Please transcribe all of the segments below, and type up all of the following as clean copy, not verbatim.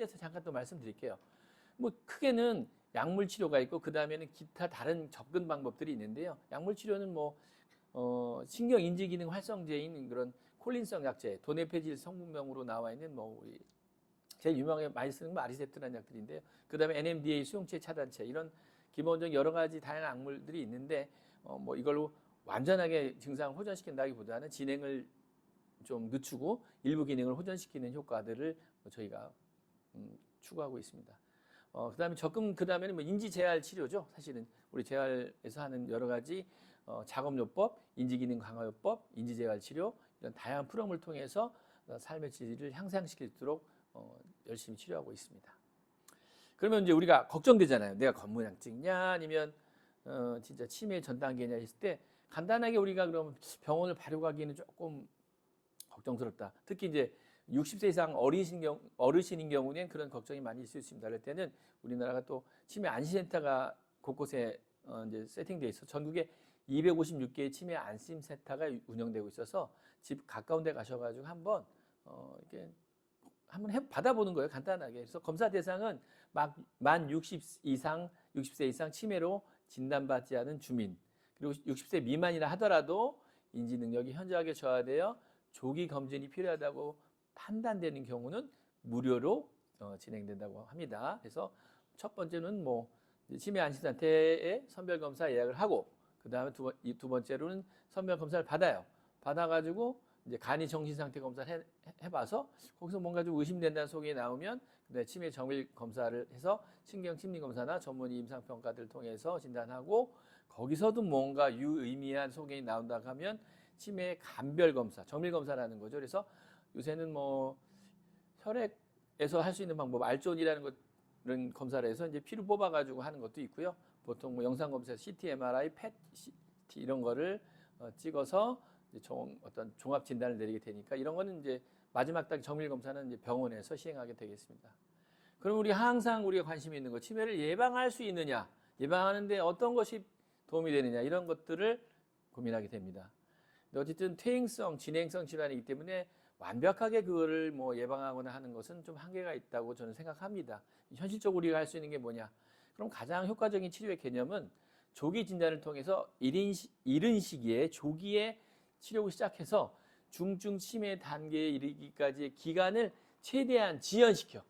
껴서 잠깐 또 말씀드릴게요. 뭐 크게는 약물 치료가 있고 그 다음에는 기타 다른 접근 방법들이 있는데요. 약물 치료는 뭐 신경 인지 기능 활성제인 그런 콜린성 약제, 도네페질 성분명으로 나와 있는 뭐 우리 제일 유명하게 많이 쓰는 건 아리세프트라는 약들인데요. 그 다음에 NMDA 수용체 차단체 이런 기본적인 여러 가지 다양한 약물들이 있는데 뭐 이걸로 완전하게 증상을 호전시킨다기보다는 진행을 좀 늦추고 일부 기능을 호전시키는 효과들을 저희가 추구하고 있습니다. 그다음에 그다음에는 뭐 인지 재활 치료죠. 사실은 우리 재활에서 하는 여러 가지 작업요법, 인지기능 강화요법, 인지 재활 치료 이런 다양한 프로그램을 통해서 삶의 질을 향상시킬 수 있도록 열심히 치료하고 있습니다. 그러면 이제 우리가 걱정되잖아요. 내가 건문양증이냐 아니면 진짜 치매 전 단계냐 했을 때 간단하게 우리가 그럼 병원을 바로 가기에는 조금 걱정스럽다. 특히 이제 60세 이상 어르신인 경우는 그런 걱정이 많이 있을 수 있습니다. 그럴 때는 우리나라가 또 치매 안심센터가 곳곳에 이제 세팅되어 있어 전국에 256개의 치매 안심센터가 운영되고 있어서 집 가까운 데 가셔가지고 한번 이렇게 한번 받아보는 거예요. 간단하게. 그래서 검사 대상은 만 60세 이상 치매로 진단받지 않은 주민 그리고 60세 미만이라 하더라도 인지 능력이 현저하게 저하되어 조기 검진이 필요하다고 판단되는 경우는 무료로 진행된다고 합니다. 그래서 첫 번째는 뭐 치매 안심센터에 선별 검사 예약을 하고 그 다음에 두 번째로는 선별 검사를 받아요. 받아가지고 이제 간이 정신 상태 검사를 해봐서 거기서 뭔가 좀 의심된다는 소견이 나오면 그다음에 치매 정밀 검사를 해서 신경 심리 검사나 전문의 임상 평가들을 통해서 진단하고 거기서도 뭔가 유의미한 소견이 나온다 하면 치매 감별 검사, 정밀 검사라는 거죠. 그래서 요새는 뭐 혈액에서 할 수 있는 방법, 알존이라는 그런 검사를 해서 이제 피를 뽑아가지고 하는 것도 있고요. 보통 뭐 영상 검사에서 CT, MRI, PET, CT 이런 거를 찍어서 어떤 종합 진단을 내리게 되니까 이런 거는 이제 마지막 단계 정밀 검사는 이제 병원에서 시행하게 되겠습니다. 그럼 항상 우리가 관심이 있는 거 치매를 예방할 수 있느냐, 예방하는데 어떤 것이 도움이 되느냐 이런 것들을 고민하게 됩니다. 어쨌든 퇴행성, 진행성 질환이기 때문에 완벽하게 그거를 뭐 예방하거나 하는 것은 좀 한계가 있다고 저는 생각합니다. 현실적으로 우리가 할 수 있는 게 뭐냐? 그럼 가장 효과적인 치료의 개념은 조기 진단을 통해서 이른 시기에 조기에 치료를 시작해서 중증 치매 단계에 이르기까지의 기간을 최대한 지연시켜.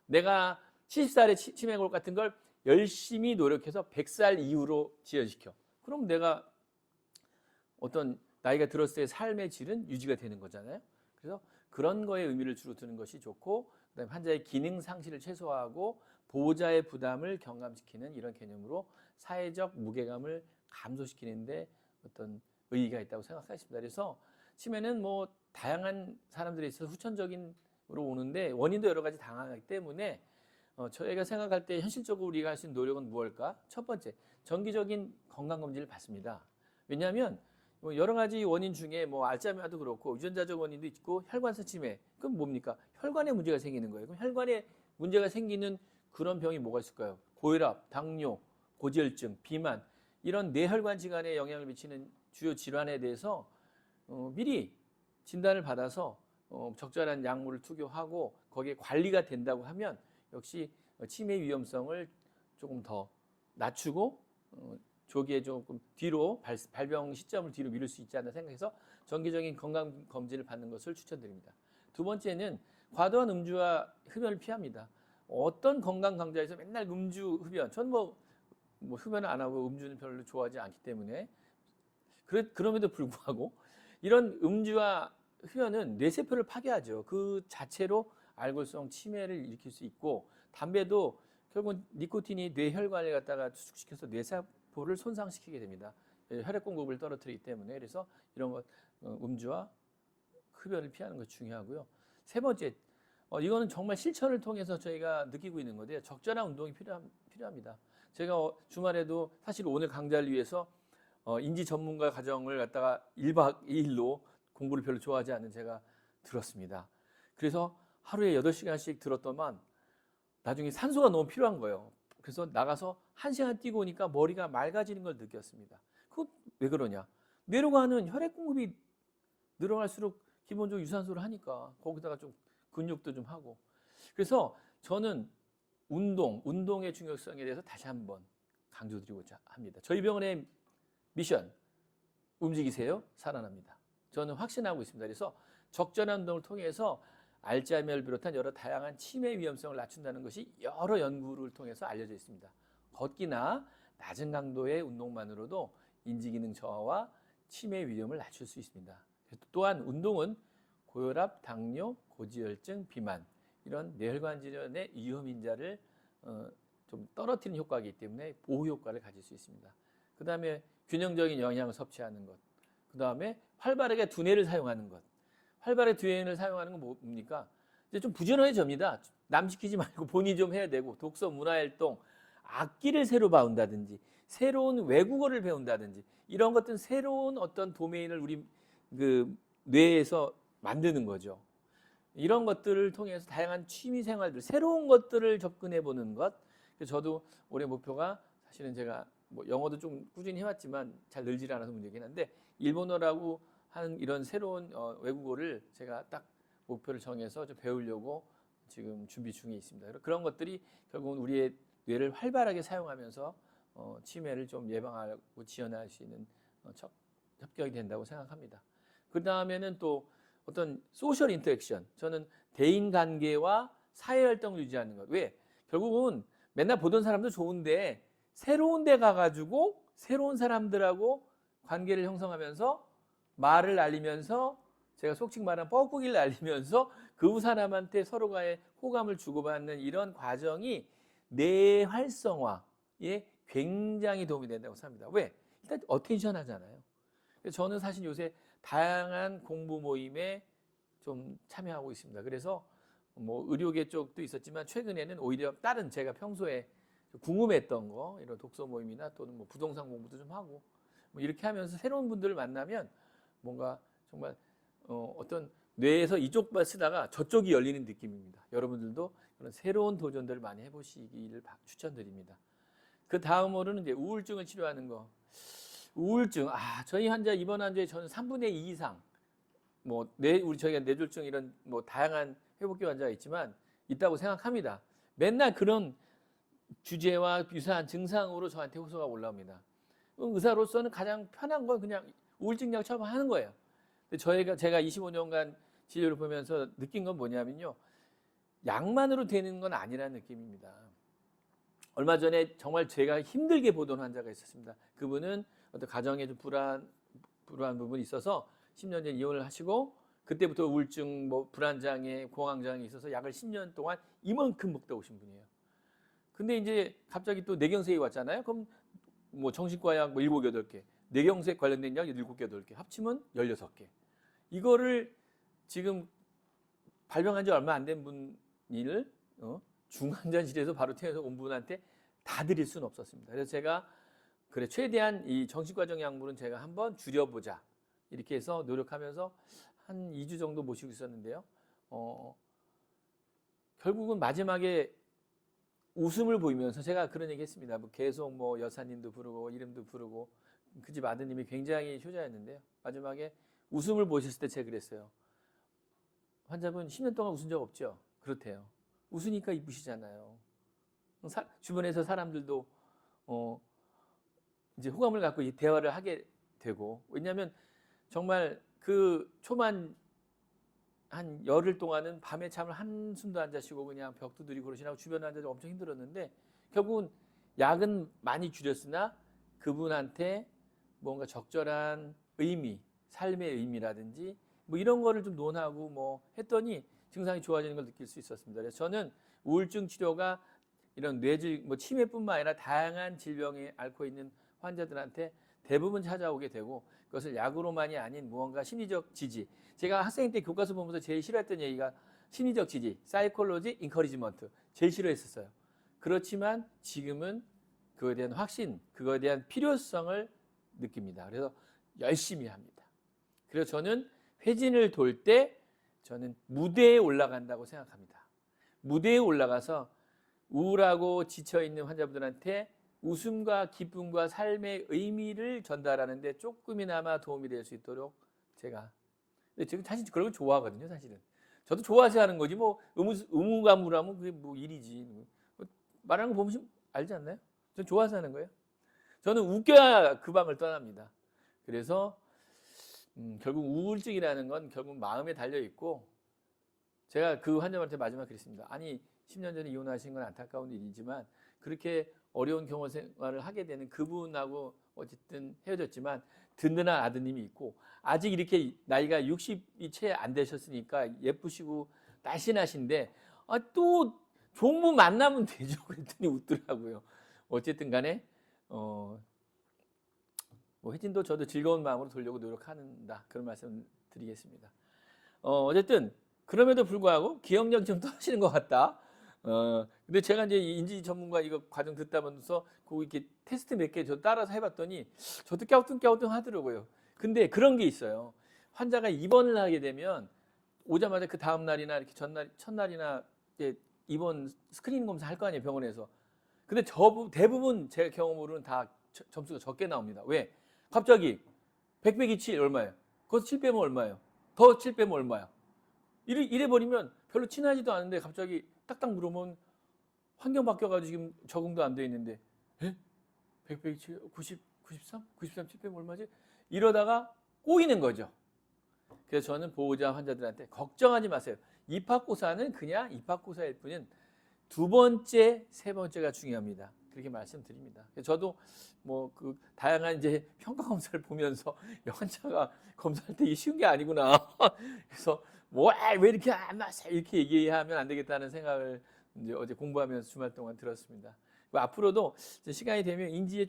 내가 70살에 치매가 올 것 같은 걸 열심히 노력해서 100살 이후로 지연시켜. 그럼 내가 어떤 나이가 들었을 때 삶의 질은 유지가 되는 거잖아요. 그래서 그런 거에 의미를 주로 두는 것이 좋고 그다음에 환자의 기능 상실을 최소화하고 보호자의 부담을 경감시키는 이런 개념으로 사회적 무게감을 감소시키는데 어떤 의의가 있다고 생각하십니다. 그래서 치매는 뭐 다양한 사람들에 있어서 후천적으로 오는데 원인도 여러 가지 다양하기 때문에 저희가 생각할 때 현실적으로 우리가 할 수 있는 노력은 무엇일까? 첫 번째, 정기적인 건강검진을 받습니다. 왜냐하면 여러 가지 원인 중에 뭐 알츠하이머도 그렇고 유전자적 원인도 있고 혈관성 치매 그럼 뭡니까? 혈관에 문제가 생기는 거예요. 그럼 혈관에 문제가 생기는 그런 병이 뭐가 있을까요? 고혈압, 당뇨, 고지혈증, 비만 이런 뇌혈관 질환에 영향을 미치는 주요 질환에 대해서 미리 진단을 받아서 적절한 약물을 투여하고 거기에 관리가 된다고 하면 역시 치매 위험성을 조금 더 낮추고 조기에 조금 뒤로 발병 시점을 뒤로 미룰 수 있지 않나 생각해서 정기적인 건강검진을 받는 것을 추천드립니다. 두 번째는 과도한 음주와 흡연을 피합니다. 어떤 건강 강좌에서 맨날 음주, 흡연, 전 뭐 흡연을 안 하고 음주는 별로 좋아하지 않기 때문에 그럼에도 불구하고 이런 음주와 흡연은 뇌세포를 파괴하죠. 그 자체로 알코올성 치매를 일으킬 수 있고 담배도 결국 니코틴이 뇌혈관을 갖다가 수축시켜서 뇌세포를 손상시키게 됩니다. 혈액 공급을 떨어뜨리기 때문에 그래서 이런 것 음주와 흡연을 피하는 것이 중요하고요. 세 번째, 이거는 정말 실천을 통해서 저희가 느끼고 있는 건데요. 적절한 운동이 필요합니다. 제가 주말에도 사실 오늘 강좌를 위해서 인지 전문가 과정을 갖다가 1박 2일로 공부를 별로 좋아하지 않는 제가 들었습니다. 그래서 하루에 8시간씩 들었더만 나중에 산소가 너무 필요한 거예요. 그래서 나가서 1시간 뛰고 오니까 머리가 맑아지는 걸 느꼈습니다. 그거 왜 그러냐? 뇌로 가는 혈액 공급이 늘어날수록 기본적으로 유산소를 하니까 거기다가 좀 근육도 좀 하고 그래서 저는 운동의 중요성에 대해서 다시 한번 강조드리고자 합니다. 저희 병원의 미션, 움직이세요, 살아납니다. 저는 확신하고 있습니다. 그래서 적절한 운동을 통해서 알츠하이머를 비롯한 여러 다양한 치매 위험성을 낮춘다는 것이 여러 연구를 통해서 알려져 있습니다. 걷기나 낮은 강도의 운동만으로도 인지기능 저하와 치매 위험을 낮출 수 있습니다. 또한 운동은 고혈압, 당뇨, 고지혈증, 비만 이런 뇌혈관 질환의 위험 인자를 좀 떨어뜨리는 효과가 있기 때문에 보호 효과를 가질 수 있습니다. 그 다음에 균형적인 영양을 섭취하는 것, 그 다음에 활발하게 두뇌를 사용하는 것. 활발하게 두뇌를 사용하는 건 뭡니까? 이제 좀 부지런해집니다. 남 시키지 말고 본인이 좀 해야 되고, 독서, 문화활동, 악기를 새로 배운다든지, 새로운 외국어를 배운다든지, 이런 것들은 새로운 어떤 도메인을 우리 그 뇌에서 만드는 거죠. 이런 것들을 통해서 다양한 취미 생활들, 새로운 것들을 접근해 보는 것. 그래서 저도 올해 목표가 사실은 제가 뭐 영어도 좀 꾸준히 해왔지만 잘 늘질 않아서 문제긴 한데 일본어라고 하는 이런 새로운 외국어를 제가 딱 목표를 정해서 좀 배우려고 지금 준비 중에 있습니다. 그런 것들이 결국은 우리의 뇌를 활발하게 사용하면서 치매를 좀 예방하고 지원할 수 있는 협격이 된다고 생각합니다. 그 다음에는 또 어떤 소셜 인터랙션, 저는 대인 관계와 사회 활동을 유지하는 것. 왜? 결국은 맨날 보던 사람도 좋은데 새로운 데 가가지고 새로운 사람들하고 관계를 형성하면서 말을 알리면서 제가 속칭 말하는 뻐꾸기를 알리면서 그 사람한테 서로가의 호감을 주고받는 이런 과정이 뇌 활성화에 굉장히 도움이 된다고 생각합니다. 왜? 일단 어텐션 하잖아요. 그래서 저는 사실 요새 다양한 공부 모임에 좀 참여하고 있습니다. 그래서 뭐 의료계 쪽도 있었지만 최근에는 오히려 다른 제가 평소에 궁금했던 거 이런 독서 모임이나 또는 뭐 부동산 공부도 좀 하고 뭐 이렇게 하면서 새로운 분들을 만나면 뭔가 정말 어떤 뇌에서 이쪽 발 쓰다가 저쪽이 열리는 느낌입니다. 여러분들도 그런 새로운 도전들을 많이 해보시기를 추천드립니다. 그 다음으로는 이제 우울증을 치료하는 거. 우울증, 저희 환자 입원 환자의 저는 3분의 2 이상 뭐 우리 저희가 뇌졸중 이런 뭐 다양한 회복기 환자가 있지만 있다고 생각합니다. 맨날 그런 주제와 유사한 증상으로 저한테 호소가 올라옵니다. 의사로서는 가장 편한 건 그냥 우울증 약 처방하는 거예요. 근데 제가 25년간 진료를 보면서 느낀 건 뭐냐면요. 약만으로 되는 건 아니라는 느낌입니다. 얼마 전에 정말 제가 힘들게 보던 환자가 있었습니다. 그분은 어떤 가정에 좀 불안한 부분이 있어서 10년 전에 이혼을 하시고 그때부터 우울증, 뭐 불안장애, 공황장애 있어서 약을 10년 동안 이만큼 먹다 오신 분이에요. 근데 이제 갑자기 또 뇌경색이 왔잖아요. 그럼 뭐 정신과 약 뭐 7, 8개, 뇌경색 관련된 약 7, 8개, 합치면 16개. 이거를 지금 발병한 지 얼마 안 된 분을 중환자실에서 바로 태워서 온 분한테 다 드릴 수는 없었습니다. 그래서 제가 그래 최대한 이 정신과적 약물은 제가 한번 줄여보자 이렇게 해서 노력하면서 한 2주 정도 모시고 있었는데요. 결국은 마지막에 웃음을 보이면서 제가 그런 얘기 했습니다. 계속 뭐 여사님도 부르고 이름도 부르고 그 집 아드님이 굉장히 효자였는데요. 마지막에 웃음을 보셨을 때 제가 그랬어요. 환자분 10년 동안 웃은 적 없죠? 그렇대요. 웃으니까 이쁘시잖아요. 주변에서 사람들도 이제 호감을 갖고 이 대화를 하게 되고 왜냐하면 정말 그 초반 한 열흘 동안은 밤에 잠을 한숨도 안 자시고 그냥 벽 두드리고 그러시라고 주변 환자들 엄청 힘들었는데 결국은 약은 많이 줄였으나 그분한테 뭔가 적절한 의미, 삶의 의미라든지 뭐 이런 거를 좀 논하고 뭐 했더니 증상이 좋아지는 걸 느낄 수 있었습니다. 그래서 저는 우울증 치료가 이런 뭐 치매뿐만 아니라 다양한 질병에 앓고 있는 환자들한테 대부분 찾아오게 되고 그것을 약으로만이 아닌 무언가 심리적 지지. 제가 학생 때 교과서 보면서 제일 싫어했던 얘기가 심리적 지지, 사이콜로지, 인커리지먼트 제일 싫어했었어요. 그렇지만 지금은 그거에 대한 확신, 그거에 대한 필요성을 느낍니다. 그래서 열심히 합니다. 그래서 저는 회진을 돌 때 저는 무대에 올라간다고 생각합니다. 무대에 올라가서 우울하고 지쳐있는 환자분들한테 웃음과 기쁨과 삶의 의미를 전달하는 데 조금이나마 도움이 될 수 있도록 제가 지금 사실 그런 거 좋아하거든요. 사실은 저도 좋아서 하는 거지 뭐 의무감으로하면 그게 뭐 일이지. 말하는 거 보면 알지 않나요? 전 좋아서 하는 거예요. 저는 웃겨야 그 방을 떠납니다. 그래서 결국 우울증이라는 건 결국 마음에 달려 있고, 제가 그 환자한테 마지막 그랬습니다. 아니 10년 전에 이혼하신 건 안타까운 일이지만 그렇게 어려운 경험 생활을 하게 되는 그분하고 어쨌든 헤어졌지만 든든한 아드님이 있고, 아직 이렇게 나이가 60이 채 안 되셨으니까 예쁘시고 날씬하신데 또 좋은 분 만나면 되죠. 그랬더니 웃더라고요. 어쨌든 간에 뭐 혜진도 저도 즐거운 마음으로 돌려고 노력한다, 그런 말씀 드리겠습니다. 어쨌든 그럼에도 불구하고 기억력이 좀 떨어지는 것 같다. 근데 제가 이제 인지 전문가 이거 과정 듣다 보면서 그 이렇게 테스트 몇 개 저 따라서 해봤더니 저도 갸우뚱 하더라고요. 근데 그런 게 있어요. 환자가 입원을 하게 되면 오자마자 그 다음 날이나 이렇게 첫날이나 이제 입원 스크리닝 검사 할 거 아니에요, 병원에서. 근데 대부분 제 경험으로는 다 점수가 적게 나옵니다. 왜? 갑자기 100 빼기 7 얼마예요? 거기서 7 빼면 얼마예요? 더 7 빼면 얼마야? 이래 버리면 별로 친하지도 않은데 갑자기 딱딱 물으면 환경 바뀌어가지고 지금 적응도 안 돼 있는데, 100 빼기 7, 90, 93? 93 7 빼면 얼마지? 이러다가 꼬이는 거죠. 그래서 저는 보호자 환자들한테 걱정하지 마세요. 입학고사는 그냥 입학고사일 뿐인 두 번째, 세 번째가 중요합니다. 그렇게 말씀드립니다. 저도 뭐 그 다양한 이제 평가 검사를 보면서 환자가 검사할 때 이게 쉬운 게 아니구나. 그래서 뭐 왜 이렇게 안 맞아 이렇게 얘기하면 안 되겠다는 생각을 이제 어제 공부하면서 주말 동안 들었습니다. 앞으로도 시간이 되면 인지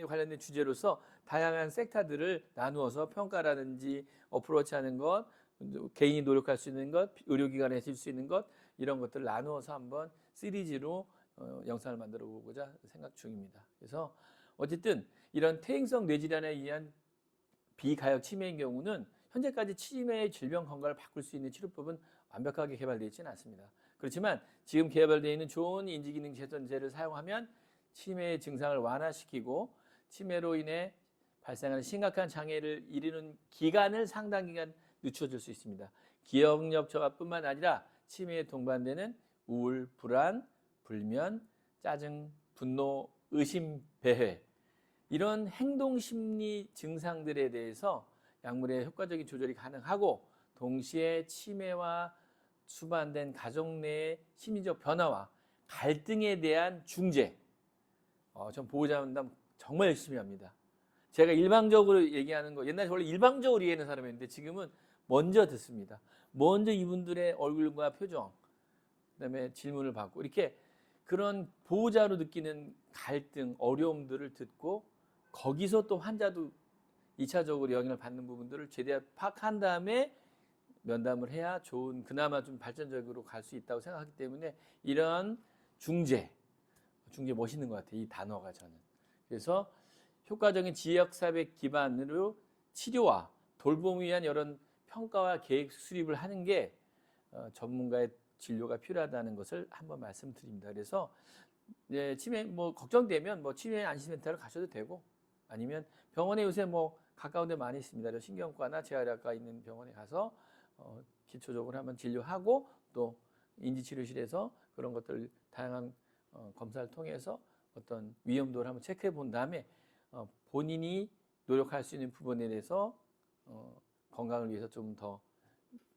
관련된 주제로서 다양한 섹터들을 나누어서 평가라든지 어프로치하는 것, 개인이 노력할 수 있는 것, 의료기관에 해줄 수 있는 것, 이런 것들을 나누어서 한번 시리즈로 영상을 만들어 보고자 생각 중입니다. 그래서 어쨌든 이런 퇴행성 뇌질환에 의한 비가역 치매인 경우는 현재까지 치매의 질병 건강을 바꿀 수 있는 치료법은 완벽하게 개발되어 있지는 않습니다. 그렇지만 지금 개발되어 있는 좋은 인지기능 개선제를 사용하면 치매의 증상을 완화시키고 치매로 인해 발생하는 심각한 장애를 이루는 기간을 상당 기간 늦춰줄 수 있습니다. 기억력 저하뿐만 아니라 치매에 동반되는 우울, 불안, 불면, 짜증, 분노, 의심, 배회, 이런 행동심리 증상들에 대해서 약물의 효과적인 조절이 가능하고, 동시에 치매와 수반된 가족 내의 심리적 변화와 갈등에 대한 중재, 전 보호자 상담 정말 열심히 합니다. 제가 일방적으로 얘기하는 거, 옛날에 원래 일방적으로 얘기하는 사람이었는데 지금은 먼저 듣습니다. 먼저 이분들의 얼굴과 표정, 그다음에 질문을 받고, 이렇게 그런 보호자로 느끼는 갈등, 어려움들을 듣고 거기서 또 환자도 2차적으로 영향을 받는 부분들을 최대한 파악한 다음에 면담을 해야 좋은, 그나마 좀 발전적으로 갈 수 있다고 생각하기 때문에 이런 중재 멋있는 것 같아요, 이 단어가 저는. 그래서 효과적인 지역사회 기반으로 치료와 돌봄을 위한 이런 평가와 계획 수립을 하는 게 전문가의 진료가 필요하다는 것을 한번 말씀드립니다. 그래서 치매 뭐 걱정되면 뭐 치매 안심센터를 가셔도 되고, 아니면 병원에 요새 뭐 가까운 데 많이 있습니다. 신경과나 재활학과 있는 병원에 가서 기초적으로 한번 진료하고, 또 인지치료실에서 그런 것들 다양한 검사를 통해서 어떤 위험도를 한번 체크해 본 다음에 본인이 노력할 수 있는 부분에 대해서 건강을 위해서 좀 더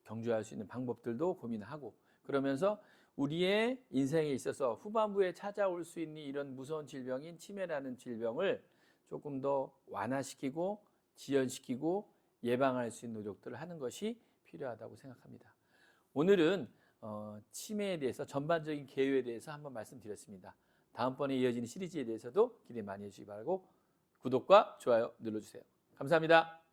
경주할 수 있는 방법들도 고민하고, 그러면서 우리의 인생에 있어서 후반부에 찾아올 수 있는 이런 무서운 질병인 치매라는 질병을 조금 더 완화시키고 지연시키고 예방할 수 있는 노력들을 하는 것이 필요하다고 생각합니다. 오늘은 치매에 대해서 전반적인 개요에 대해서 한번 말씀드렸습니다. 다음번에 이어지는 시리즈에 대해서도 기대 많이 해주시기 바라고, 구독과 좋아요 눌러주세요. 감사합니다.